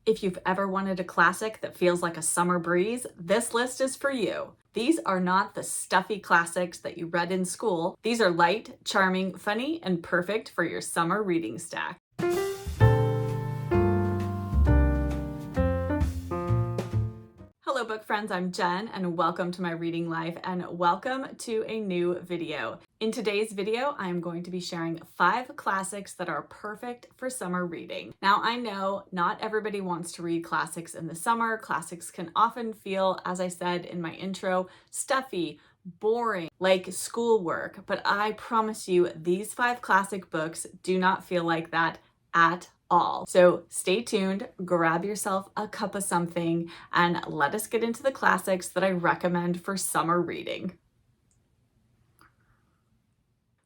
If you've ever wanted a classic that feels like a summer breeze, this list is for you. These are not the stuffy classics that you read in school. These are light, charming, funny, and perfect for your summer reading stack. Hello book friends, I'm Jen and welcome to my reading life and welcome to a new video. In today's video, I'm going to be sharing 5 classics that are perfect for summer reading. Now I know not everybody wants to read classics in the summer. Classics can often feel, as I said in my intro, stuffy, boring, like schoolwork, but I promise you these 5 classic books do not feel like that at all. So stay tuned, grab yourself a cup of something, and let us get into the classics that I recommend for summer reading.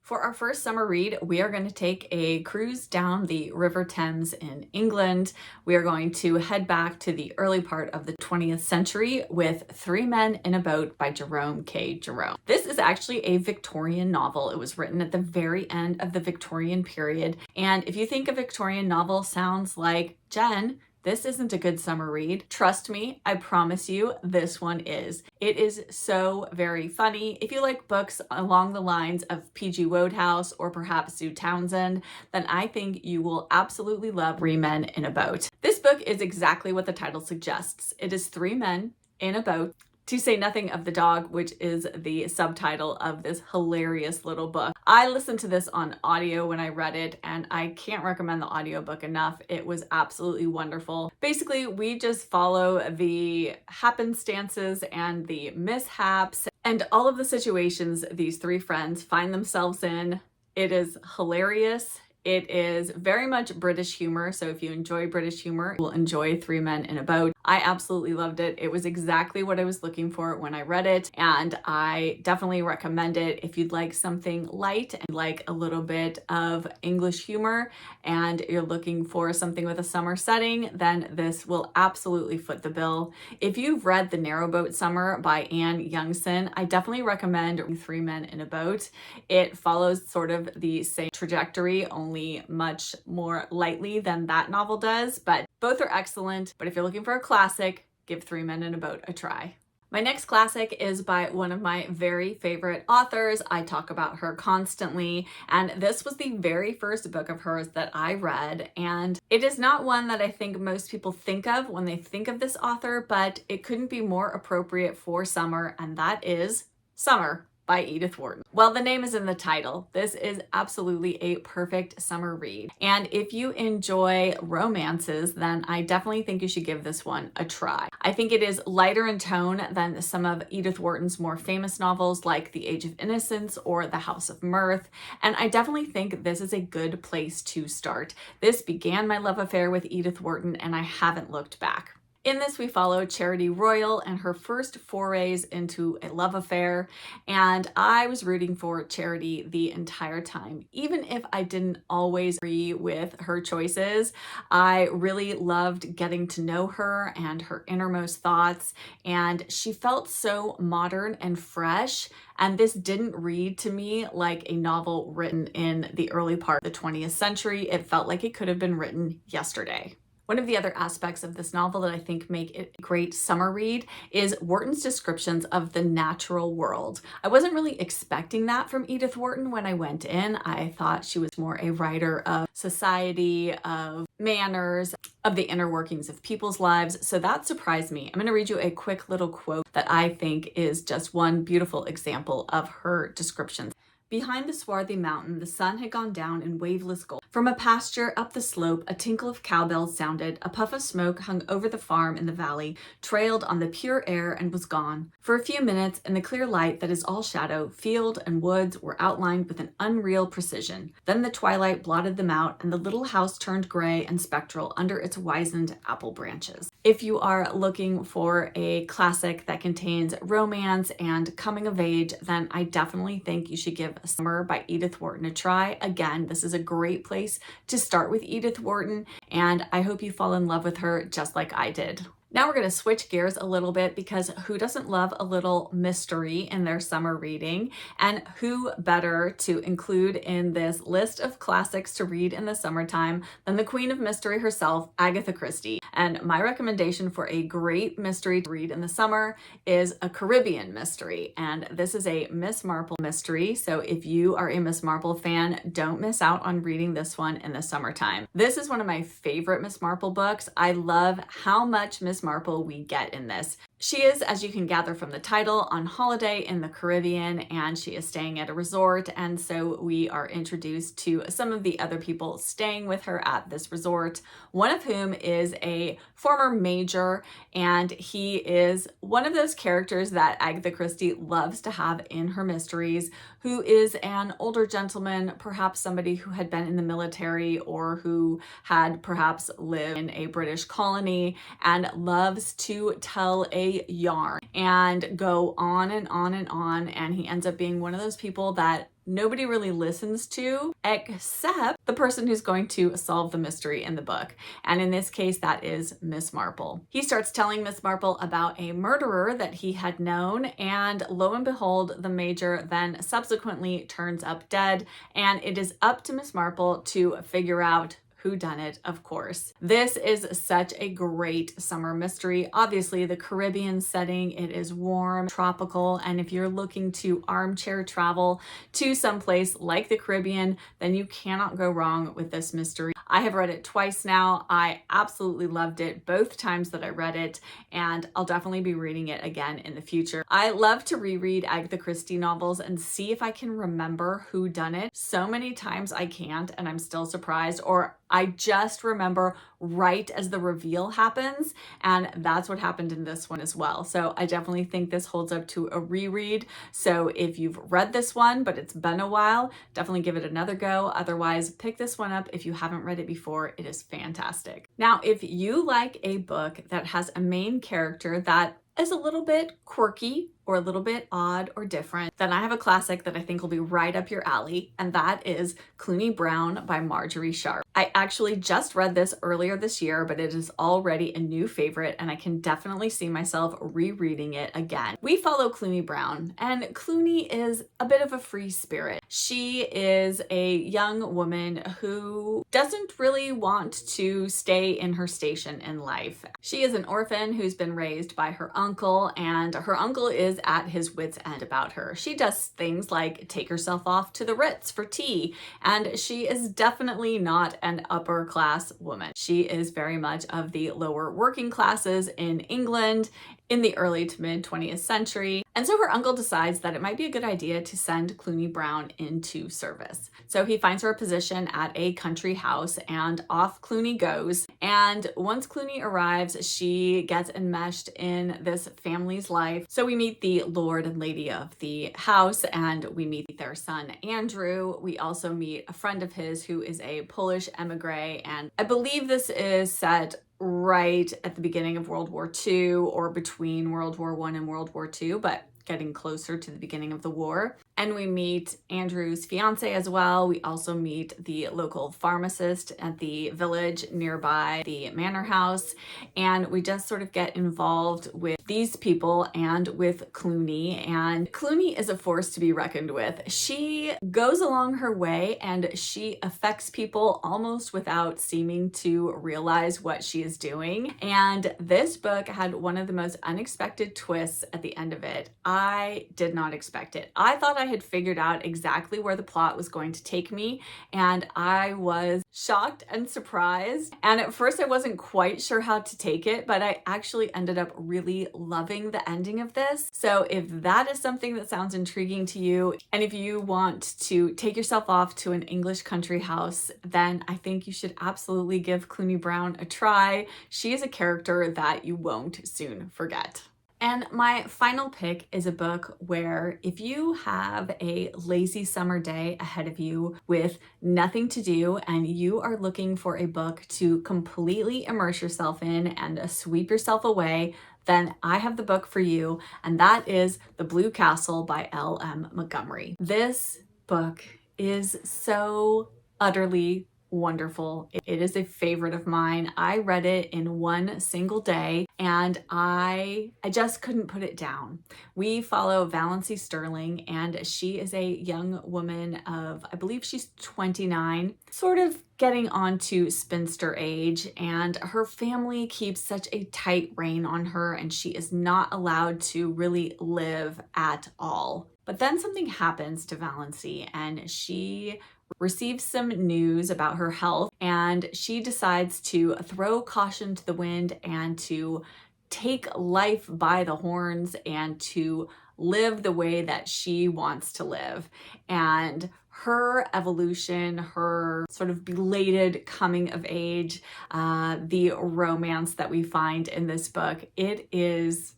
For our first summer read, we are going to take a cruise down the River Thames in England. We are going to head back to the early part of the 20th century with Three Men in a Boat by Jerome K. Jerome. This is actually a Victorian novel. It was written at the very end of the Victorian period. And if you think a Victorian novel sounds like, Jen, this isn't a good summer read, trust me, I promise you, this one is. It is so very funny. If you like books along the lines of P.G. Wodehouse or perhaps Sue Townsend, then I think you will absolutely love Three Men in a Boat. This book is exactly what the title suggests. It is 3 men in a boat, to say nothing of the dog, which is the subtitle of this hilarious little book. I listened to this on audio when I read it, and I can't recommend the audiobook enough. It was absolutely wonderful. Basically, we just follow the happenstances and the mishaps and all of the situations these 3 friends find themselves in. It is hilarious. It is very much British humor, so if you enjoy British humor, you will enjoy Three Men in a Boat. I absolutely loved it. It was exactly what I was looking for when I read it, and I definitely recommend it if you'd like something light and like a little bit of English humor, and you're looking for something with a summer setting, then this will absolutely foot the bill. If you've read The Narrowboat Summer by Anne Youngson, I definitely recommend Three Men in a Boat. It follows sort of the same trajectory, only much more lightly than that novel does, but both are excellent. But if you're looking for a classic, give Three Men in a Boat a try. My next classic is by one of my very favorite authors. I talk about her constantly, and this was the very first book of hers that I read, and it is not one that I think most people think of when they think of this author, but it couldn't be more appropriate for summer, and that is Summer by Edith Wharton. Well, the name is in the title. This is absolutely a perfect summer read. And if you enjoy romances, then I definitely think you should give this one a try. I think it is lighter in tone than some of Edith Wharton's more famous novels like The Age of Innocence or The House of Mirth. And I definitely think this is a good place to start. This began my love affair with Edith Wharton, and I haven't looked back. In this, we follow Charity Royal and her first forays into a love affair, and I was rooting for Charity the entire time. Even if I didn't always agree with her choices, I really loved getting to know her and her innermost thoughts, and she felt so modern and fresh, and this didn't read to me like a novel written in the early part of the 20th century. It felt like it could have been written yesterday. One of the other aspects of this novel that I think make it a great summer read is Wharton's descriptions of the natural world. I wasn't really expecting that from Edith Wharton when I went in. I thought she was more a writer of society, of manners, of the inner workings of people's lives, so that surprised me. I'm going to read you a quick little quote that I think is just one beautiful example of her descriptions. Behind the swarthy mountain, the sun had gone down in waveless gold. From a pasture up the slope, a tinkle of cowbells sounded. A puff of smoke hung over the farm in the valley, trailed on the pure air, and was gone. For a few minutes, in the clear light that is all shadow, field and woods were outlined with an unreal precision. Then the twilight blotted them out, and the little house turned gray and spectral under its wizened apple branches. If you are looking for a classic that contains romance and coming of age, then I definitely think you should give Summer by Edith Wharton a try. Again, this is a great place to start with Edith Wharton, and I hope you fall in love with her just like I did. Now we're going to switch gears a little bit because who doesn't love a little mystery in their summer reading? And who better to include in this list of classics to read in the summertime than the queen of mystery herself, Agatha Christie. And my recommendation for a great mystery to read in the summer is a Caribbean mystery. And this is a Miss Marple mystery. So if you are a Miss Marple fan, don't miss out on reading this one in the summertime. This is one of my favorite Miss Marple books. I love how much Miss Marple we get in this. She is, as you can gather from the title, on holiday in the Caribbean, and she is staying at a resort, and so we are introduced to some of the other people staying with her at this resort, one of whom is a former major, and he is one of those characters that Agatha Christie loves to have in her mysteries, who is an older gentleman, perhaps somebody who had been in the military or who had perhaps lived in a British colony and loves to tell a yarn and go on and on and on, and he ends up being one of those people that nobody really listens to except the person who's going to solve the mystery in the book. And in this case, that is Miss Marple. He starts telling Miss Marple about a murderer that he had known, and lo and behold, the major then subsequently turns up dead, and it is up to Miss Marple to figure out who done it, of course. This is such a great summer mystery. Obviously, the Caribbean setting, it is warm, tropical, and if you're looking to armchair travel to someplace like the Caribbean, then you cannot go wrong with this mystery. I have read it twice now. I absolutely loved it both times that I read it, and I'll definitely be reading it again in the future. I love to reread Agatha Christie novels and see if I can remember who done it. So many times I can't, and I'm still surprised, or I just remember right as the reveal happens, and that's what happened in this one as well. So I definitely think this holds up to a reread. So if you've read this one, but it's been a while, definitely give it another go. Otherwise, pick this one up if you haven't read it before. It is fantastic. Now, if you like a book that has a main character that is a little bit quirky or a little bit odd or different, then I have a classic that I think will be right up your alley, and that is Clooney Brown by Marjorie Sharp. I actually just read this earlier this year, but it is already a new favorite, and I can definitely see myself rereading it again. We follow Clooney Brown, and Clooney is a bit of a free spirit. She is a young woman who doesn't really want to stay in her station in life. She is an orphan who's been raised by her uncle, and her uncle is at his wit's end about her. She does things like take herself off to the Ritz for tea, and she is definitely not an upper class woman. She is very much of the lower working classes in England in the early to mid 20th century. And so her uncle decides that it might be a good idea to send Clooney Brown into service. So he finds her a position at a country house, and off Clooney goes. And once Clooney arrives, she gets enmeshed in this family's life. So we meet the lord and lady of the house, and we meet their son, Andrew. We also meet a friend of his who is a Polish emigre, and I believe this is set right at the beginning of World War II or between World War I and World War II, but getting closer to the beginning of the war. And we meet Andrew's fiance as well. We also meet the local pharmacist at the village nearby the manor house. And we just sort of get involved with these people and with Clooney. And Clooney is a force to be reckoned with. She goes along her way and she affects people almost without seeming to realize what she is doing. And this book had one of the most unexpected twists at the end of it. I did not expect it. I thought I had figured out exactly where the plot was going to take me, and I was shocked and surprised. And at first I wasn't quite sure how to take it, but I actually ended up really loving the ending of this. So if that is something that sounds intriguing to you, and if you want to take yourself off to an English country house, then I think you should absolutely give Clooney Brown a try. She is a character that you won't soon forget. And my final pick is a book where if you have a lazy summer day ahead of you with nothing to do and you are looking for a book to completely immerse yourself in and sweep yourself away, then I have the book for you, and that is The Blue Castle by L.M. Montgomery. This book is so utterly wonderful. It is a favorite of mine. I read it in one single day and I just couldn't put it down. We follow Valency Sterling and she is a young woman of, I believe she's 29, sort of getting on to spinster age, and her family keeps such a tight rein on her and she is not allowed to really live at all. But then something happens to Valency and she receives some news about her health and she decides to throw caution to the wind and to take life by the horns and to live the way that she wants to live. And her evolution, her sort of belated coming of age, the romance that we find in this book, it is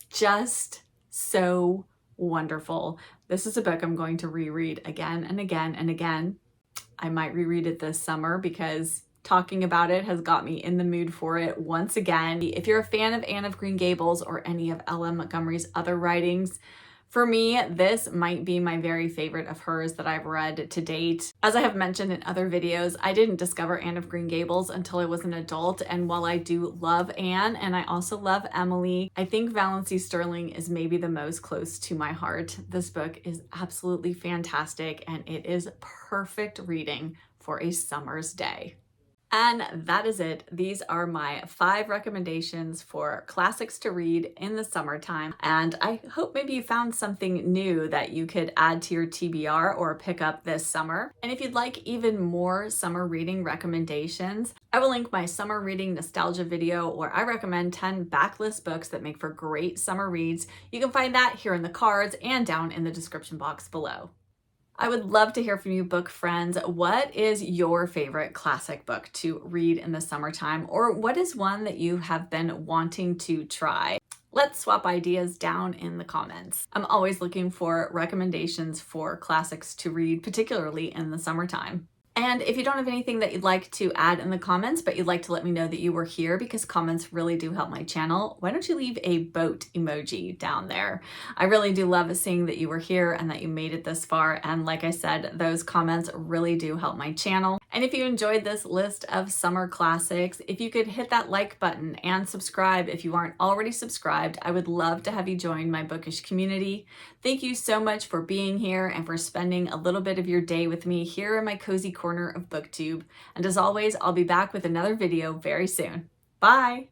just so wonderful. This is a book I'm going to reread again and again and again. I might reread it this summer because talking about it has got me in the mood for it once again. If you're a fan of Anne of Green Gables or any of L.M. Montgomery's other writings, for me, this might be my very favorite of hers that I've read to date. As I have mentioned in other videos, I didn't discover Anne of Green Gables until I was an adult, and while I do love Anne and I also love Emily, I think Valency Sterling is maybe the most close to my heart. This book is absolutely fantastic and it is perfect reading for a summer's day. And that is it. These are my 5 recommendations for classics to read in the summertime. And I hope maybe you found something new that you could add to your TBR or pick up this summer. And if you'd like even more summer reading recommendations, I will link my summer reading nostalgia video where I recommend 10 backlist books that make for great summer reads. You can find that here in the cards and down in the description box below. I would love to hear from you, book friends. What is your favorite classic book to read in the summertime? Or what is one that you have been wanting to try? Let's swap ideas down in the comments. I'm always looking for recommendations for classics to read, particularly in the summertime. And if you don't have anything that you'd like to add in the comments, but you'd like to let me know that you were here because comments really do help my channel, why don't you leave a boat emoji down there? I really do love seeing that you were here and that you made it this far. And like I said, those comments really do help my channel. And if you enjoyed this list of summer classics, if you could hit that like button and subscribe if you aren't already subscribed, I would love to have you join my bookish community. Thank you so much for being here and for spending a little bit of your day with me here in my cozy corner of BookTube. And as always, I'll be back with another video very soon. Bye!